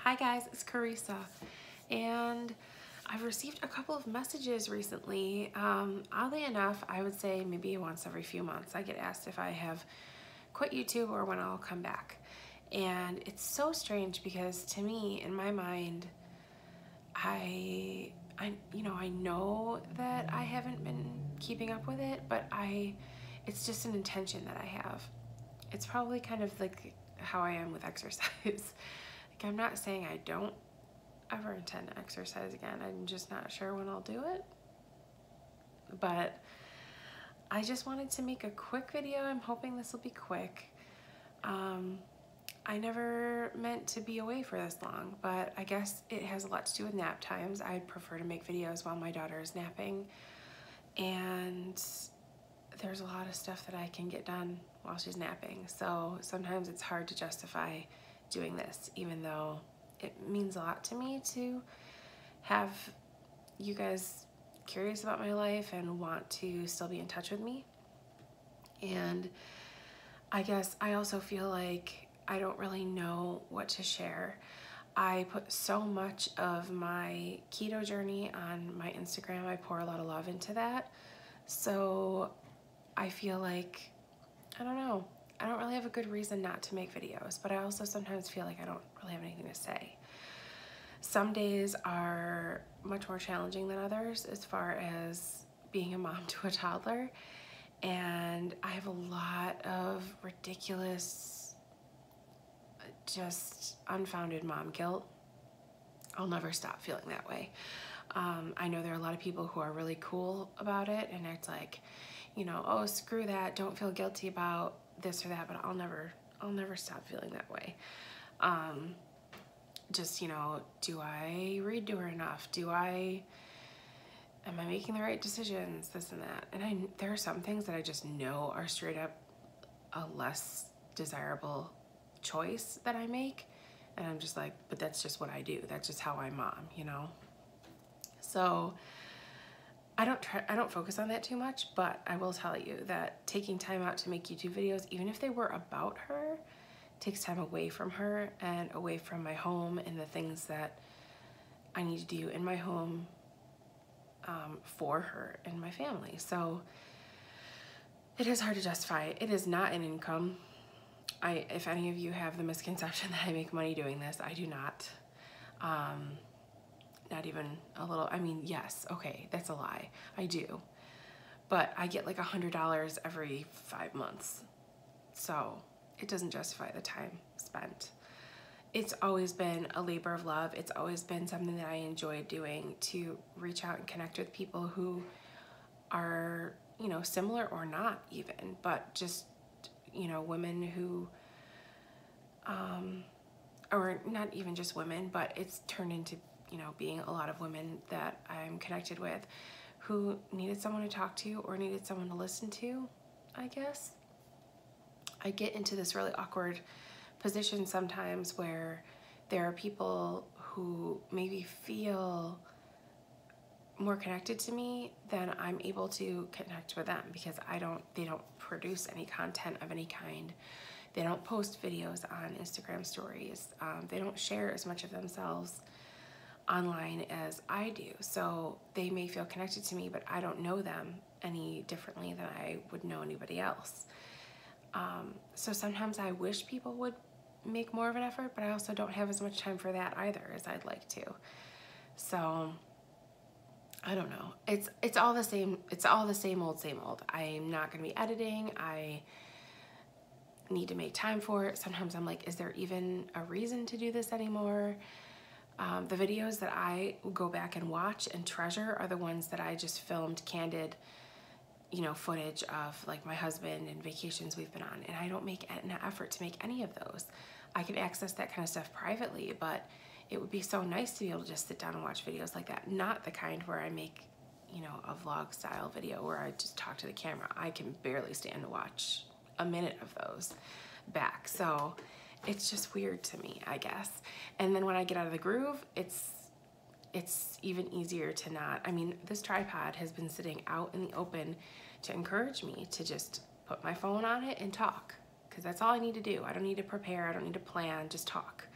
Hi guys, it's Carissa, and I've received a couple of messages recently. Oddly enough, I would say maybe once every few months I get asked if I have quit YouTube or when I'll come back. And it's so strange because to me, in my mind, I know that I haven't been keeping up with it, but it's just an intention that I have. It's probably kind of like how I am with exercise. Like, I'm not saying I don't ever intend to exercise again. I'm just not sure when I'll do it. But I just wanted to make a quick video. I'm hoping this will be quick. I never meant to be away for this long, but I guess it has a lot to do with nap times. I'd prefer to make videos while my daughter is napping, and there's a lot of stuff that I can get done while she's napping. So sometimes it's hard to justify doing this, even though it means a lot to me to have you guys curious about my life and want to still be in touch with me. And I guess I also feel like I don't really know what to share. I put so much of my keto journey on my Instagram. I pour a lot of love into that. So I feel like, I don't know, I don't really have a good reason not to make videos, but I also sometimes feel like I don't really have anything to say. Some days are much more challenging than others as far as being a mom to a toddler, and I have a lot of ridiculous, just unfounded mom guilt. I'll never stop feeling that way. I know there are a lot of people who are really cool about it, and it's like, you know, oh, screw that, don't feel guilty about this or that, but I'll never stop feeling that way. Just, you know, do I read to her enough? Am I making the right decisions? This and that. And there are some things that I just know are straight up a less desirable choice that I make. And I'm just like, but that's just what I do. That's just how I'm mom, you know? So I don't focus on that too much, but I will tell you that taking time out to make YouTube videos, even if they were about her, takes time away from her and away from my home and the things that I need to do in my home for her and my family. So it is hard to justify. It is not an income. If any of you have the misconception that I make money doing this, I do not. Not even a little. I mean, yes, okay, that's a lie. I do. But I get like $100 every 5 months. So it doesn't justify the time spent. It's always been a labor of love. It's always been something that I enjoy doing, to reach out and connect with people who are, you know, similar or not even, but just, you know, women who, or not even just women, but it's turned into, you know, being a lot of women that I'm connected with who needed someone to talk to or needed someone to listen to, I guess. I get into this really awkward position sometimes where there are people who maybe feel more connected to me than I'm able to connect with them, because they don't produce any content of any kind. They don't post videos on Instagram stories. They don't share as much of themselves online as I do. So they may feel connected to me, but I don't know them any differently than I would know anybody else. So sometimes I wish people would make more of an effort, but I also don't have as much time for that either as I'd like to. So I don't know. It's all the same. It's all the same old. I'm not going to be editing. I need to make time for it. Sometimes I'm like, is there even a reason to do this anymore? The videos that I go back and watch and treasure are the ones that I just filmed candid, you know, footage of like my husband and vacations we've been on, and I don't make an effort to make any of those. I can access that kind of stuff privately, but it would be so nice to be able to just sit down and watch videos like that. Not the kind where I make, you know, a vlog style video where I just talk to the camera. I can barely stand to watch a minute of those back. So it's just weird to me, I guess. And then when I get out of the groove, it's even easier to not. I mean, this tripod has been sitting out in the open to encourage me to just put my phone on it and talk, because that's all I need to do. I don't need to prepare. I don't need to plan, just talk.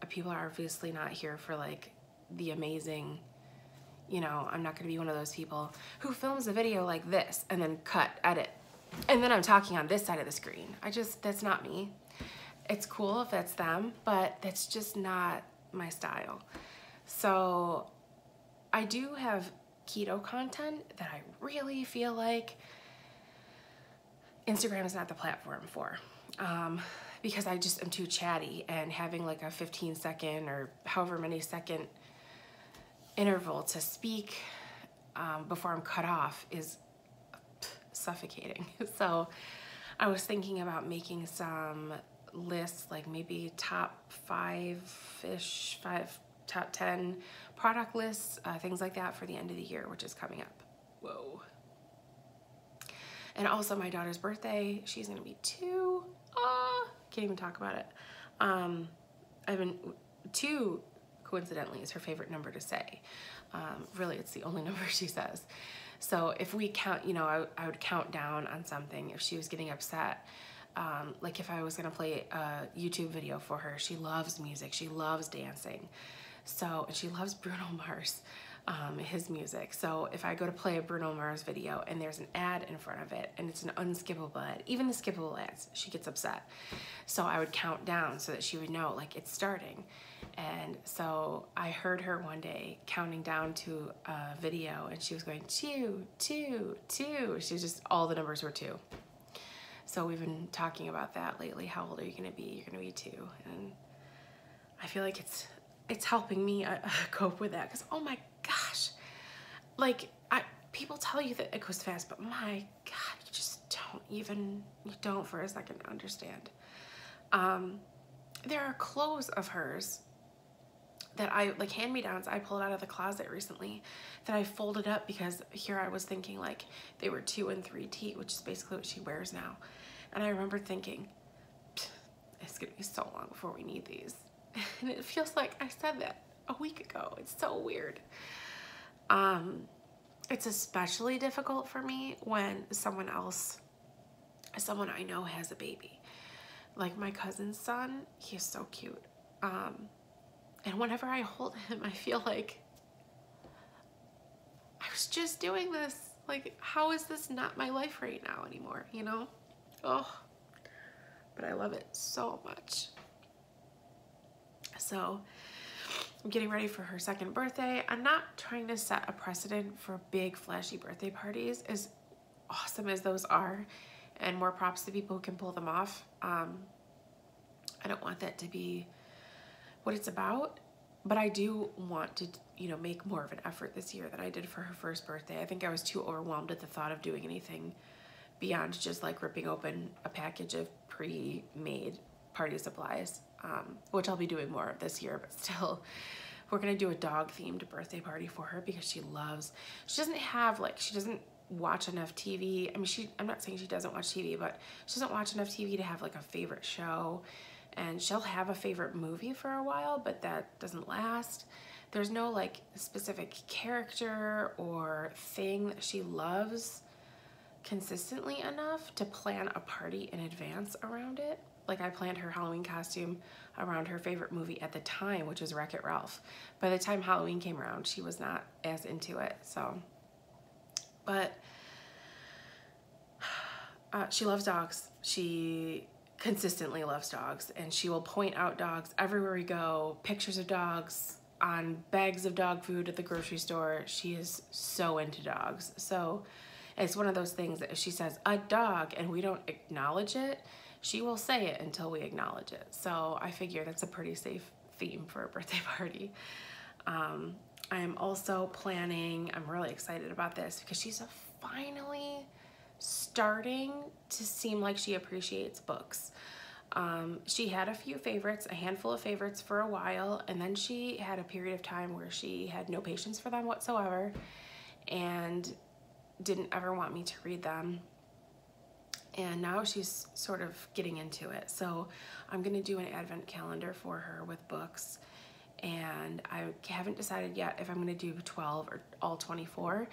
people are obviously not here for like the amazing, you know, I'm not gonna be one of those people who films a video like this and then cut, edit, and then I'm talking on this side of the screen. That's not me. It's cool if that's them, but that's just not my style. So I do have keto content that I really feel like Instagram is not the platform for, because I just am too chatty, and having like a 15-second or however many second interval to speak before I'm cut off is suffocating. So I was thinking about making some lists, like maybe top 5-ish, top 10 product lists, things like that for the end of the year, which is coming up. Whoa. And also my daughter's birthday, she's gonna be 2. Can't even talk about it. I've been 2, coincidentally, is her favorite number to say. Really, it's the only number she says. So if we count, you know, I would count down on something if she was getting upset. Like if I was gonna play a YouTube video for her, she loves music, she loves dancing. So, and she loves Bruno Mars, his music. So if I go to play a Bruno Mars video and there's an ad in front of it and it's an unskippable ad, even the skippable ads, she gets upset. So I would count down so that she would know like it's starting. And so I heard her one day counting down to a video and she was going 2, 2, 2. She was just, all the numbers were 2. So we've been talking about that lately. How old are you gonna be? You're gonna be 2. And I feel like it's helping me cope with that, because oh my gosh, like people tell you that it goes fast, but my God, you just don't for a second understand. There are clothes of hers that I, like hand-me-downs, I pulled out of the closet recently that I folded up, because here I was thinking like they were 2 and 3T, which is basically what she wears now. And I remember thinking, it's gonna be so long before we need these. And it feels like I said that a week ago. It's so weird. It's especially difficult for me when someone I know has a baby. Like my cousin's son, he's so cute. And whenever I hold him, I feel like I was just doing this. Like, how is this not my life right now anymore, you know? Oh, but I love it so much. So I'm getting ready for her 2nd birthday. I'm not trying to set a precedent for big flashy birthday parties, as awesome as those are, and more props to people who can pull them off. I don't want that to be what it's about, but I do want to, you know, make more of an effort this year than I did for her 1st birthday. I think I was too overwhelmed at the thought of doing anything beyond just like ripping open a package of pre-made party supplies, which I'll be doing more of this year, but still, we're gonna do a dog-themed birthday party for her because she doesn't watch enough TV. I mean, I'm not saying she doesn't watch TV, but she doesn't watch enough TV to have like a favorite show, and she'll have a favorite movie for a while, but that doesn't last. There's no like specific character or thing that she loves consistently enough to plan a party in advance around it. Like I planned her Halloween costume around her favorite movie at the time, which was Wreck-It Ralph. By the time Halloween came around, she was not as into it, so. But she loves dogs. She consistently loves dogs, and she will point out dogs everywhere we go, pictures of dogs on bags of dog food at the grocery store. She is so into dogs. So it's one of those things that if she says a dog and we don't acknowledge it, she will say it until we acknowledge it. So I figure that's a pretty safe theme for a birthday party. I'm also planning, I'm really excited about this because she's finally starting to seem like she appreciates books. She had a few favorites, a handful of favorites for a while, and then she had a period of time where she had no patience for them whatsoever and didn't ever want me to read them. And now she's sort of getting into it. So I'm gonna do an advent calendar for her with books, and I haven't decided yet if I'm gonna do 12 or all 24.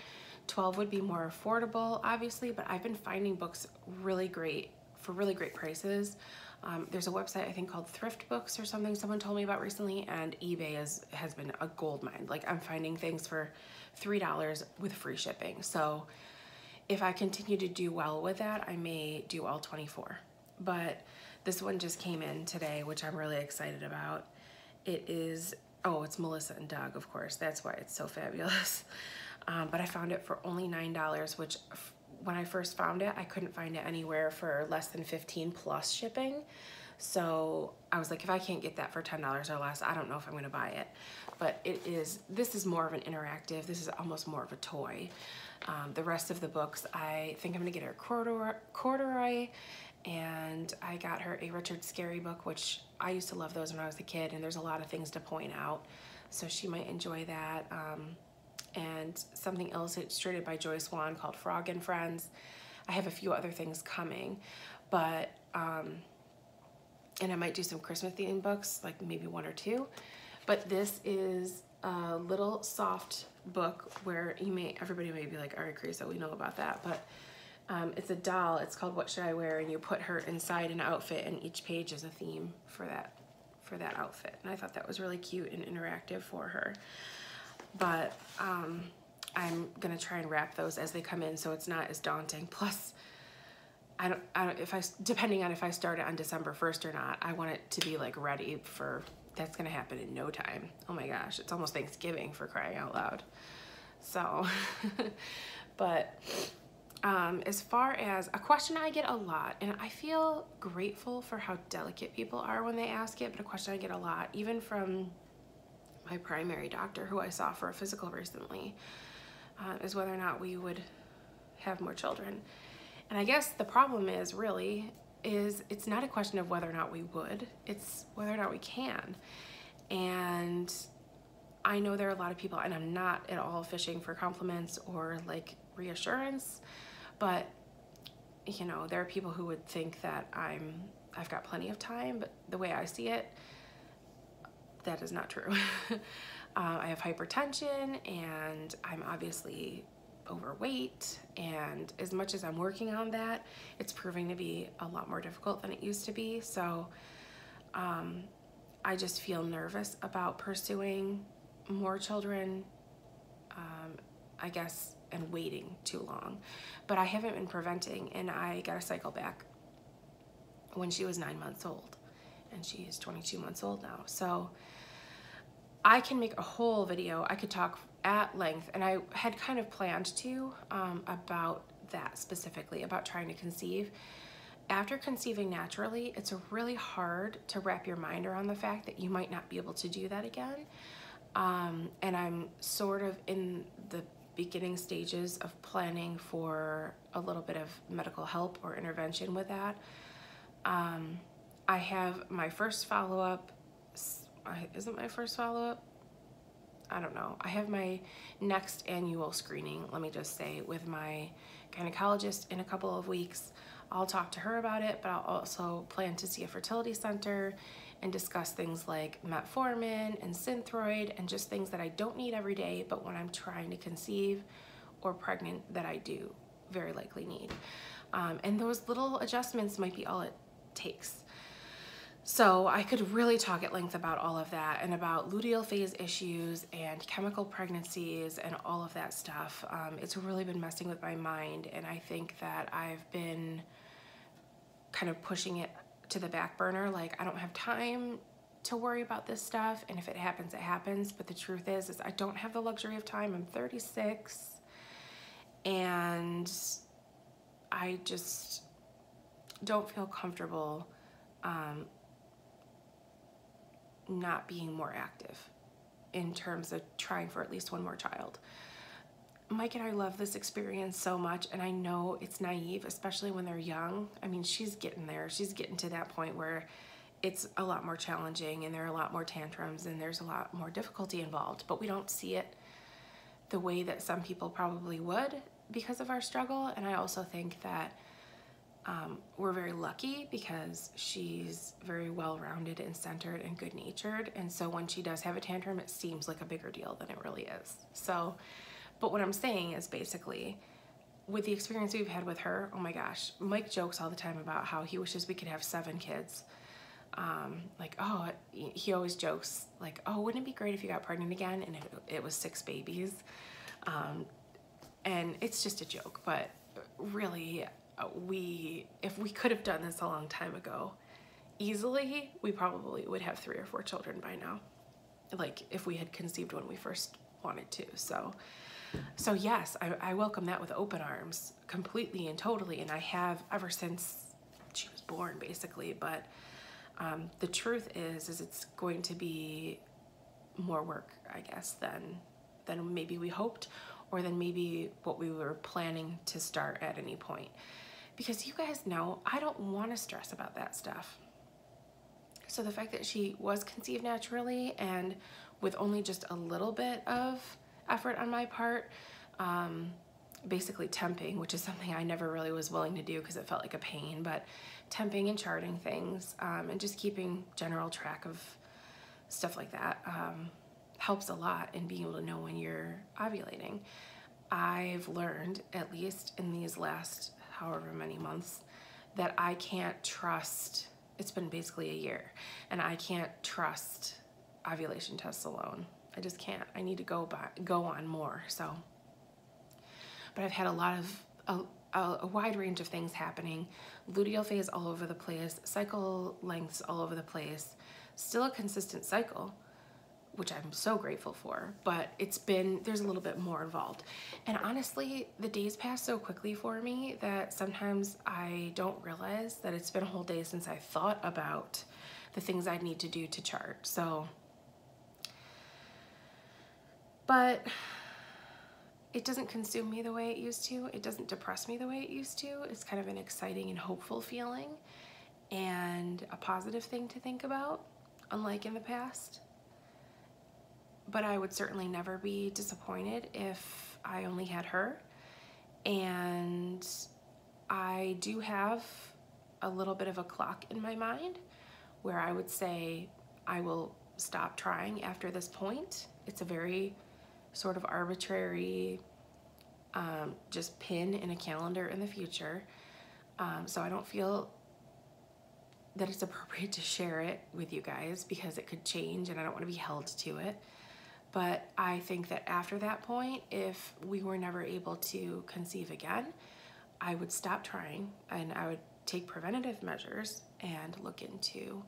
12 would be more affordable, obviously, but I've been finding books really great for really great prices There's a website I think called Thrift Books or something someone told me about recently, and eBay has been a gold mine. Like, I'm finding things for $3 with free shipping. So if I continue to do well with that, I may do all 24. But this one just came in today, which I'm really excited about. It is, oh, it's Melissa and Doug, of course. That's why it's so fabulous. But I found it for only $9, which when I first found it, I couldn't find it anywhere for less than 15 plus shipping. So I was like, if I can't get that for $10 or less, I don't know if I'm gonna buy it. But this is more of an interactive, this is almost more of a toy. The rest of the books, I think I'm gonna get her corduroy, and I got her a Richard Scarry book, which I used to love those when I was a kid, and there's a lot of things to point out. So she might enjoy that. And something illustrated by Joyce Wan called Frog and Friends. I have a few other things coming, but, and I might do some Christmas themed books, like maybe 1 or 2. But this is a little soft book where everybody may be like, all right, Carissa, we know about that. But it's a doll, it's called What Should I Wear? And you put her inside an outfit, and each page is a theme for that outfit. And I thought that was really cute and interactive for her. But I'm gonna try and wrap those as they come in, so it's not as daunting. Plus, depending on if I start it on December 1st or not, I want it to be like ready for, that's gonna happen in no time. Oh my gosh, it's almost Thanksgiving, for crying out loud. So, but as far as a question I get a lot, and I feel grateful for how delicate people are when they ask it, but a question I get a lot, even from my primary doctor who I saw for a physical recently, is whether or not we would have more children. And I guess the problem is it's not a question of whether or not we would, it's whether or not we can. And I know there are a lot of people, and I'm not at all fishing for compliments or like reassurance, but you know, there are people who would think that I've got plenty of time, but the way I see it, that is not true. I have hypertension, and I'm obviously overweight, and as much as I'm working on that, it's proving to be a lot more difficult than it used to be. So I just feel nervous about pursuing more children, I guess, and waiting too long. But I haven't been preventing, and I got a cycle back when she was 9 months old, and she is 22 months old now. So I can make a whole video. I could talk at length, and I had kind of planned to, about that specifically, about trying to conceive. After conceiving naturally, it's really hard to wrap your mind around the fact that you might not be able to do that again. And I'm sort of in the beginning stages of planning for a little bit of medical help or intervention with that. I have my first follow-up. Isn't my first follow-up? I don't know. I have my next annual screening, let me just say, with my gynecologist in a couple of weeks. I'll talk to her about it, but I'll also plan to see a fertility center and discuss things like metformin and Synthroid and just things that I don't need every day, but when I'm trying to conceive or pregnant, that I do very likely need. And those little adjustments might be all it takes. So I could really talk at length about all of that, and about luteal phase issues and chemical pregnancies and all of that stuff. It's really been messing with my mind, and I think that I've been kind of pushing it to the back burner. Like, I don't have time to worry about this stuff, and if it happens, it happens. But the truth is I don't have the luxury of time. I'm 36, and I just don't feel comfortable not being more active in terms of trying for at least one more child. Mike and I love this experience so much, and I know it's naive, especially when they're young. I mean, she's getting there. She's getting to that point where it's a lot more challenging, and there are a lot more tantrums, and there's a lot more difficulty involved, but we don't see it the way that some people probably would because of our struggle. And I also think that we're very lucky because she's very well-rounded and centered and good-natured, and so when she does have a tantrum, it seems like a bigger deal than it really is. So, but what I'm saying is basically, with the experience we've had with her, oh my gosh, Mike jokes all the time about how he wishes we could have 7 kids. Like, oh, he always jokes like, oh, wouldn't it be great if you got pregnant again? And it was 6 babies. And it's just a joke, but really, if we could have done this a long time ago, easily, we probably would have 3 or 4 children by now. Like if we had conceived when we first wanted to. So yes, I welcome that with open arms, completely and totally. And I have ever since she was born, basically. But the truth is it's going to be more work, I guess, than maybe we hoped, or than maybe what we were planning to start at any point. Because you guys know, I don't want to stress about that stuff. So the fact that she was conceived naturally and with only just a little bit of effort on my part, basically temping, which is something I never really was willing to do because it felt like a pain, but temping and charting things, and just keeping general track of stuff like that helps a lot in being able to know when you're ovulating. I've learned, at least in these last however many months, that I can't trust, it's been basically a year, and I can't trust ovulation tests alone. I just can't. I need to go on more. So, but I've had a lot of a wide range of things happening. Luteal phase all over the place, cycle lengths all over the place, still a consistent cycle, which I'm so grateful for, but there's a little bit more involved. And honestly, the days pass so quickly for me that sometimes I don't realize that it's been a whole day since I thought about the things I need to do to chart. So, but it doesn't consume me the way it used to. It doesn't depress me the way it used to. It's kind of an exciting and hopeful feeling and a positive thing to think about, unlike in the past. But I would certainly never be disappointed if I only had her. And I do have a little bit of a clock in my mind where I would say I will stop trying after this point. It's a very sort of arbitrary just pin in a calendar in the future. So I don't feel that it's appropriate to share it with you guys because it could change and I don't want to be held to it. But I think that after that point, if we were never able to conceive again, I would stop trying and I would take preventative measures and look into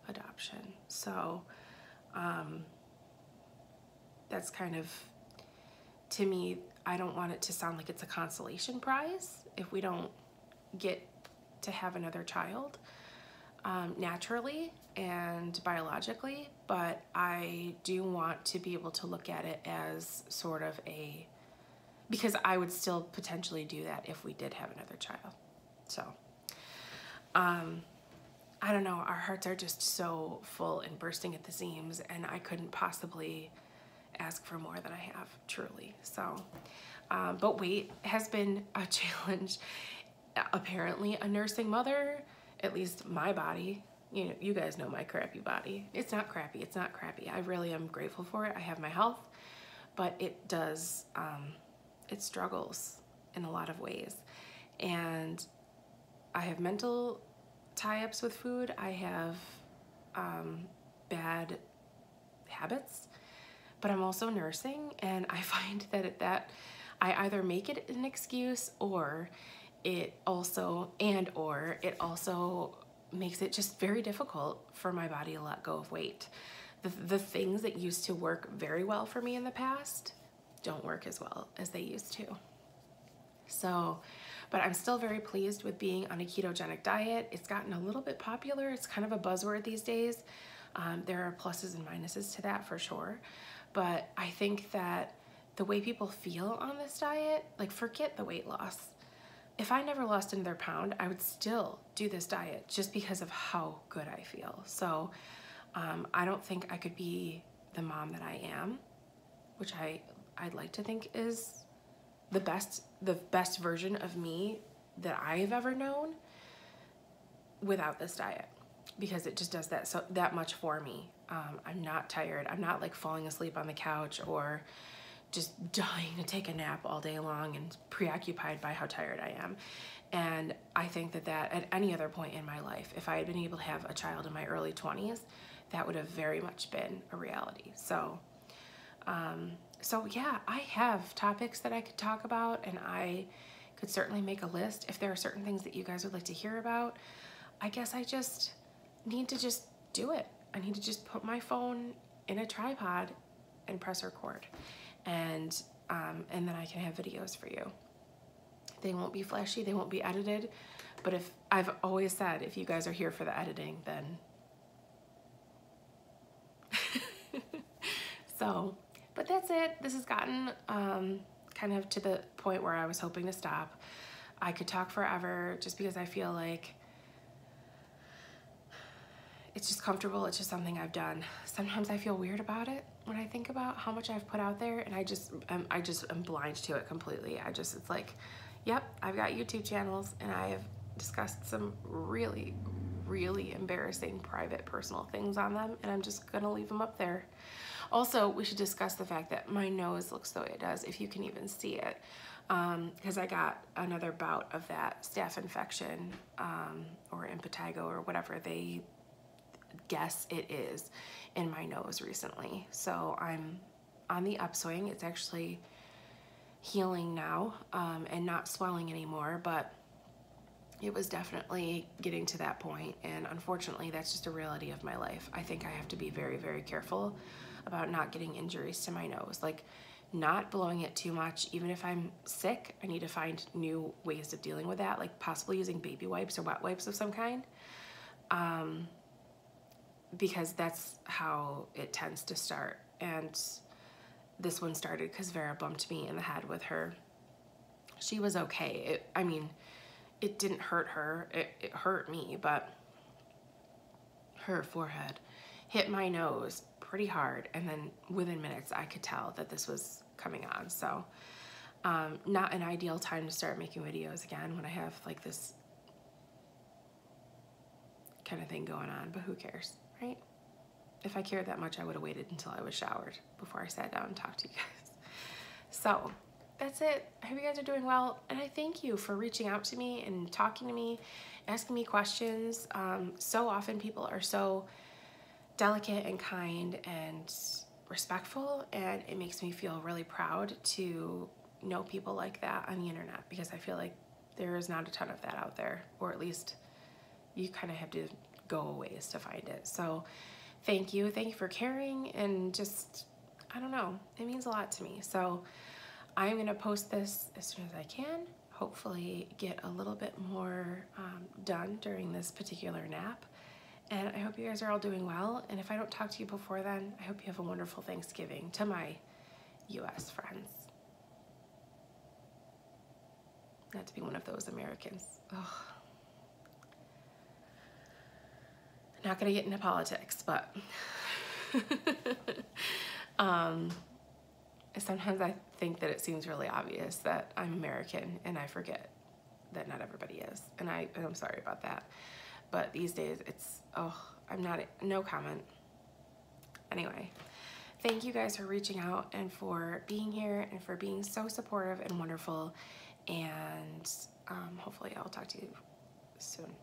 adoption. So that's kind of, to me, I don't want it to sound like it's a consolation prize if we don't get to have another child naturally and biologically, but I do want to be able to look at it as sort of because I would still potentially do that if we did have another child. So, I don't know, our hearts are just so full and bursting at the seams, and I couldn't possibly ask for more than I have, truly. So, but weight has been a challenge. Apparently, a nursing mother, at least my body, you know, you guys know my crappy body. It's not crappy. It's not crappy. I really am grateful for it. I have my health, but it does, it struggles in a lot of ways. And I have mental tie-ups with food. I have bad habits, but I'm also nursing, and I find that I either make it an excuse or it also makes it just very difficult for my body to let go of weight. The things that used to work very well for me in the past don't work as well as they used to. So, but I'm still very pleased with being on a ketogenic diet. It's gotten a little bit popular. It's kind of a buzzword these days. There are pluses and minuses to that for sure. But I think that the way people feel on this diet, like, forget the weight loss. If I never lost another pound, I would still do this diet just because of how good I feel. So I don't think I could be the mom that I am, which I'd like to think is the best version of me that I have ever known, without this diet, because it just does that much for me. I'm not tired. I'm not like falling asleep on the couch or just dying to take a nap all day long and preoccupied by how tired I am. And I think that at any other point in my life, if I had been able to have a child in my early 20s, that would have very much been a reality. So, yeah, I have topics that I could talk about, and I could certainly make a list. If there are certain things that you guys would like to hear about, I guess I just need to just do it. I need to just put my phone in a tripod and press record, and then I can have videos for you. They won't be flashy, they won't be edited, but if I've always said, if you guys are here for the editing, then so, but that's it. This has gotten kind of to the point where I was hoping to stop. I could talk forever just because I feel like it's just comfortable. It's just something I've done. Sometimes I feel weird about it when I think about how much I've put out there, and I just am blind to it completely. It's like, yep, I've got YouTube channels, and I have discussed some really, really embarrassing private personal things on them, and I'm just gonna leave them up there. Also, we should discuss the fact that my nose looks the way it does, if you can even see it, because I got another bout of that staph infection, or impetigo, or whatever they guess it is, in my nose recently. So I'm on the upswing. It's actually healing now, and not swelling anymore, but it was definitely getting to that point, and unfortunately that's just a reality of my life. I think I have to be very, very careful about not getting injuries to my nose, like not blowing it too much. Even if I'm sick, I need to find new ways of dealing with that, like possibly using baby wipes or wet wipes of some kind, because that's how it tends to start. And this one started because Vera bumped me in the head with her. She was okay. It didn't hurt her. It hurt me, but her forehead hit my nose pretty hard, and then within minutes I could tell that this was coming on. So not an ideal time to start making videos again when I have like this kind of thing going on, but who cares, right? If I cared that much, I would have waited until I was showered before I sat down and talked to you guys. So that's it. I hope you guys are doing well, and I thank you for reaching out to me and talking to me, asking me questions. So often people are so delicate and kind and respectful, and it makes me feel really proud to know people like that on the internet, because I feel like there is not a ton of that out there, or at least you kind of have to go a ways to find it. So thank you for caring, and just, I don't know, it means a lot to me. So I'm gonna post this as soon as I can, hopefully get a little bit more done during this particular nap. And I hope you guys are all doing well. And if I don't talk to you before then, I hope you have a wonderful Thanksgiving, to my US friends. Not to be one of those Americans. Ugh. Not gonna get into politics, but sometimes I think that it seems really obvious that I'm American, and I forget that not everybody is. And I'm sorry about that. But these days it's, no comment. Anyway, thank you guys for reaching out and for being here and for being so supportive and wonderful. And hopefully I'll talk to you soon.